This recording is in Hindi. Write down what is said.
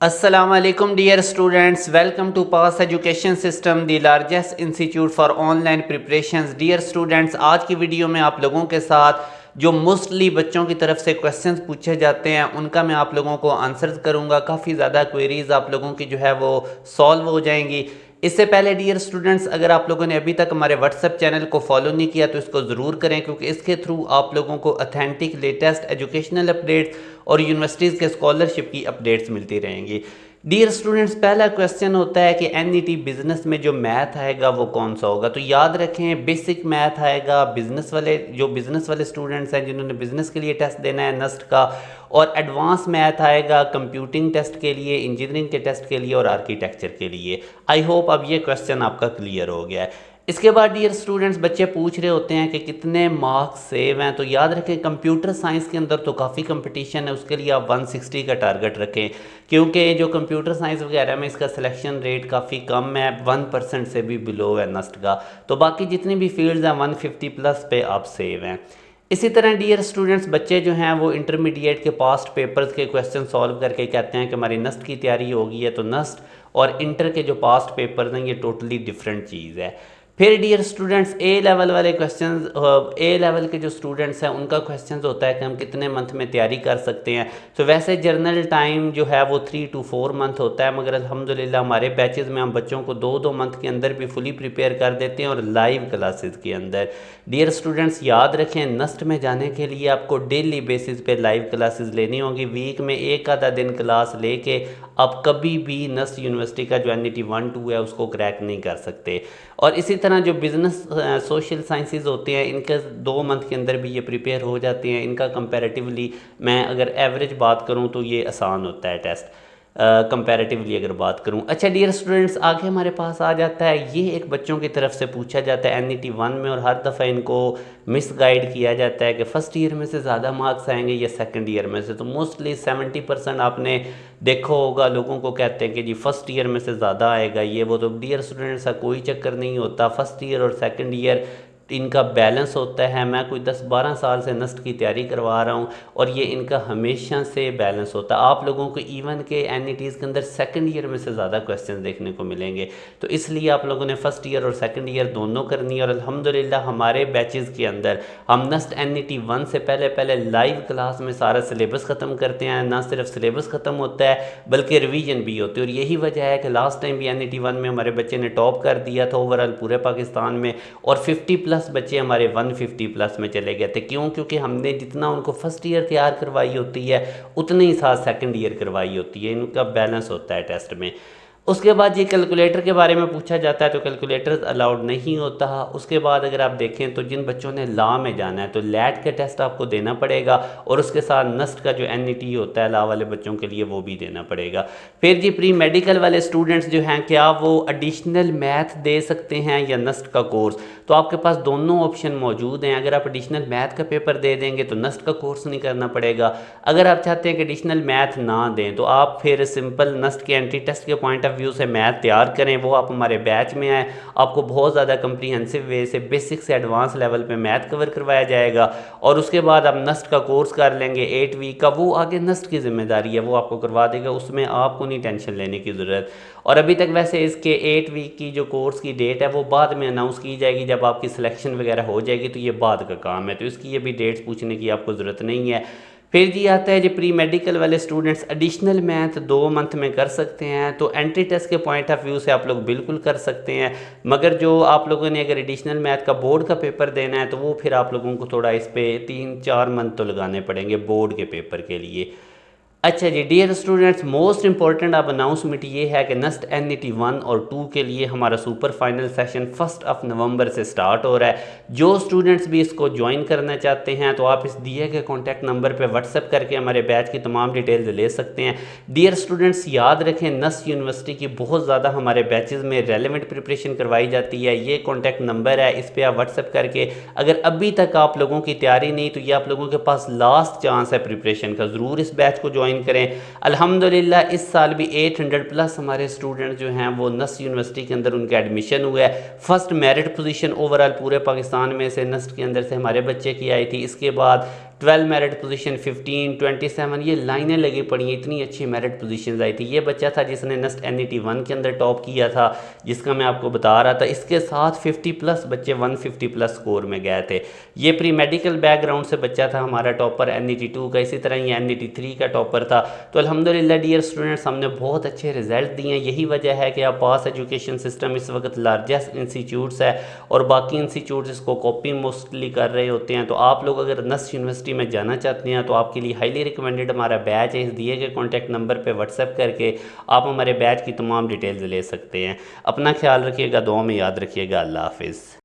Assalamu alaikum dear students, welcome to Pass Education System, the largest institute for online preparations. Dear students, आज की वीडियो में आप लोगों के साथ जो मोस्टली बच्चों की तरफ से क्वेश्चंस पूछे जाते हैं उनका मैं आप लोगों को आंसर्स करूंगा। काफ़ी ज़्यादा क्वेरीज आप लोगों की जो है वो सॉल्व हो जाएंगी। इससे पहले डियर स्टूडेंट्स, अगर आप लोगों ने अभी तक हमारे व्हाट्सएप चैनल को फॉलो नहीं किया तो इसको ज़रूर करें, क्योंकि इसके थ्रू आप लोगों को अथेंटिक लेटेस्ट एजुकेशनल अपडेट्स और यूनिवर्सिटीज़ के स्कॉलरशिप की अपडेट्स मिलती रहेंगी। डियर स्टूडेंट्स, पहला क्वेश्चन होता है कि एनईटी बिजनेस में जो मैथ आएगा वो कौन सा होगा। तो याद रखें, बेसिक मैथ आएगा बिजनेस वाले स्टूडेंट्स हैं जिन्होंने बिजनेस के लिए टेस्ट देना है नस्ट का, और एडवांस मैथ आएगा कंप्यूटिंग टेस्ट के लिए, इंजीनियरिंग के टेस्ट के लिए और आर्किटेक्चर के लिए। आई होप अब ये क्वेश्चन आपका क्लियर हो गया है। इसके बाद डियर स्टूडेंट्स, बच्चे पूछ रहे होते हैं कि कितने मार्क्स सेव हैं। तो याद रखें, कंप्यूटर साइंस के अंदर तो काफ़ी कंपटीशन है, उसके लिए आप 160 का टारगेट रखें, क्योंकि जो कंप्यूटर साइंस वगैरह में इसका सिलेक्शन रेट काफ़ी कम है, 1% से भी बिलो है नस्ट का। तो बाकी जितनी भी फील्ड्स हैं 150 प्लस पे आप सेव हैं। इसी तरह डियर स्टूडेंट्स, बच्चे जो हैं वो इंटरमीडिएट के पास्ट पेपर्स के क्वेश्चन सॉल्व करके कहते हैं कि हमारी नस्ट की तैयारी हो गई है। तो नस्ट और इंटर के जो पास्ट पेपर्स हैं ये टोटली डिफरेंट चीज़ है। फिर डियर स्टूडेंट्स, ए लेवल वाले क्वेश्चंस, ए लेवल के जो स्टूडेंट्स हैं उनका क्वेश्चंस होता है कि हम कितने मंथ में तैयारी कर सकते हैं। तो वैसे जर्नल टाइम जो है वो 3 to 4 मंथ होता है, मगर अल्हम्दुलिल्लाह हमारे बैचेज़ में हम बच्चों को 2 मंथ के अंदर भी फुली प्रिपेयर कर देते हैं और लाइव क्लासेस के अंदर। डियर स्टूडेंट्स, याद रखें, नस्ट में जाने के लिए आपको डेली बेसिस पे लाइव क्लासेस लेनी होगी। वीक में एक आधा दिन क्लास लेके आप कभी भी नस्ट यूनिवर्सिटी का जो NET 1-2 है उसको क्रैक नहीं कर सकते। और इसी तरह जो बिज़नेस सोशल साइंसेज होते हैं इनके 2 मंथ के अंदर भी ये प्रिपेयर हो जाते हैं। इनका कंपैरेटिवली मैं अगर एवरेज बात करूं तो ये आसान होता है टेस्ट, कंपैरेटिवली अगर बात करूं। अच्छा डियर स्टूडेंट्स, आगे हमारे पास आ जाता है, ये एक बच्चों की तरफ से पूछा जाता है NET 1 में, और हर दफ़ा इनको मिस गाइड किया जाता है कि फ़र्स्ट ईयर में से ज़्यादा मार्क्स आएंगे या सेकंड ईयर में से। तो मोस्टली 70% आपने देखो होगा लोगों को कहते हैं कि जी फर्स्ट ईयर में से ज़्यादा आएगा ये वो। तो डियर स्टूडेंट्स, का कोई चक्कर नहीं होता। फर्स्ट ईयर और सेकंड ईयर इनका बैलेंस होता है। मैं कोई 10-12 साल से नस्ट की तैयारी करवा रहा हूँ और ये इनका हमेशा से बैलेंस होता है। आप लोगों को इवन के NETs के अंदर सेकंड ईयर में से ज़्यादा क्वेश्चन देखने को मिलेंगे। तो इसलिए आप लोगों ने फर्स्ट ईयर और सेकंड ईयर दोनों करनी है। और अल्हम्दुलिल्लाह हमारे बैचेज़ के अंदर हम नस्ट NET 1 से पहले लाइव क्लास में सारा सिलेबस ख़त्म करते हैं। ना सिर्फ सिलेबस ख़त्म होता है बल्कि रिवीजन भी होती है। और यही वजह है कि लास्ट टाइम भी NET 1 में हमारे बच्चे ने टॉप कर दिया था ओवरऑल पूरे पाकिस्तान में, और 50+ बच्चे हमारे 150+ में चले गए थे। क्यों? क्योंकि हमने जितना उनको फर्स्ट ईयर तैयार करवाई होती है उतने ही साथ सेकंड ईयर करवाई होती है। इनका बैलेंस होता है टेस्ट में। उसके बाद ये कैलकुलेटर के बारे में पूछा जाता है, तो कैलकुलेटर अलाउड नहीं होता। उसके बाद अगर आप देखें तो जिन बच्चों ने लॉ में जाना है तो लैट का टेस्ट आपको देना पड़ेगा, और उसके साथ नस्ट का जो NET होता है लॉ वाले बच्चों के लिए वो भी देना पड़ेगा। फिर जी प्री मेडिकल वाले स्टूडेंट्स जो हैं, क्या वो एडिशनल मैथ दे सकते हैं या नस्ट का कोर्स? तो आपके पास दोनों ऑप्शन मौजूद हैं। अगर आप एडिशनल मैथ का पेपर दे देंगे तो नस्ट का कोर्स नहीं करना पड़ेगा। अगर आप चाहते हैं कि एडिशनल मैथ ना दें तो आप फिर सिंपल नस्ट के एंट्री टेस्ट के पॉइंट ऑफ व्यू से मैथ तैयार करें। वो आप हमारे बैच में आए, आपको बहुत ज़्यादा कंप्रीहेंसिव वे से बेसिक से एडवांस लेवल पे मैथ कवर करवाया जाएगा। और उसके बाद आप नस्ट का कोर्स कर लेंगे 8 वीक का। वो आगे नस्ट की जिम्मेदारी है, वो आपको करवा देगा, उसमें आपको नहीं टेंशन लेने की ज़रूरत। और अभी तक वैसे इसके 8 वीक की जो कोर्स की डेट है वो बाद में अनाउंस की जाएगी जब आपकी सिलेक्शन वगैरह हो जाएगी। तो ये बाद का काम है, तो इसकी ये भी डेट्स पूछने की आपको ज़रूरत नहीं है। फिर जी आता है जी प्री मेडिकल वाले स्टूडेंट्स एडिशनल मैथ 2 मंथ में कर सकते हैं। तो एंट्री टेस्ट के पॉइंट ऑफ व्यू से आप लोग बिल्कुल कर सकते हैं, मगर जो आप लोगों ने अगर एडिशनल मैथ का बोर्ड का पेपर देना है तो वो फिर आप लोगों को थोड़ा इस पर 3-4 मंथ तो लगाने पड़ेंगे बोर्ड के पेपर के लिए। अच्छा जी डियर स्टूडेंट्स, मोस्ट इंपॉर्टेंट अब अनाउंसमेंट ये है कि नस्ट NET 1 और 2 के लिए हमारा सुपर फाइनल सेशन 1 नवंबर से स्टार्ट हो रहा है। जो स्टूडेंट्स भी इसको ज्वाइन करना चाहते हैं तो आप इस दिए गए कॉन्टैक्ट नंबर पे व्हाट्सएप करके हमारे बैच की तमाम डिटेल्स ले सकते हैं। डियर स्टूडेंट्स, याद रखें, नस्ट यूनिवर्सिटी की बहुत ज़्यादा हमारे बैचेज़ में रेलिवेंट प्रिपरेशन करवाई जाती है। ये कॉन्टैक्ट नंबर है, इस पर आप व्हाट्सएप करके अगर अभी तक आप लोगों की तैयारी नहीं तो ये आप लोगों के पास लास्ट चांस है प्रिपरेशन का, ज़रूर इस बैच को ज्वाइन करें। अल्हम्दुलिल्लाह इस साल भी 800+ हमारे स्टूडेंट जो हैं वो नस्ट यूनिवर्सिटी के अंदर उनका एडमिशन हुआ है। फर्स्ट मेरिट पोजीशन ओवरऑल पूरे पाकिस्तान में से नस्ट के अंदर से हमारे बच्चे की आई थी। इसके बाद 12 मेरिट पोजीशन, 15, 27, ये लाइनें लगी पड़ी हैं, इतनी अच्छी मेरिट पोजीशंस आई थी। ये बच्चा था जिसने नेस्ट NET 1 के अंदर टॉप किया था, जिसका मैं आपको बता रहा था। इसके साथ 50 प्लस बच्चे 150 प्लस स्कोर में गए थे। ये प्री मेडिकल बैकग्राउंड से बच्चा था हमारा टॉपर NET 2 का, इसी तरह ये NET 3 का टॉपर था। तो अल्हम्दुलिल्लाह डियर स्टूडेंट्स, हमने बहुत अच्छे रिजल्ट दिए हैं। यही वजह है कि आप पास एजुकेशन सिस्टम इस वक्त लार्जेस्ट इंस्टीट्यूट्स है और बाकी इंस्टीट्यूट्स इसको कॉपी मोस्टली कर रहे होते हैं। तो आप लोग अगर नस्ट यूनिवर्सिटी में जाना चाहते हैं तो आपके लिए हाईली रिकमेंडेड हमारा बैच है। इस दिए गए कॉन्टैक्ट नंबर पे व्हाट्सएप करके आप हमारे बैच की तमाम डिटेल्स ले सकते हैं। अपना ख्याल रखिएगा, दुआ में याद रखिएगा। अल्लाह हाफिज़।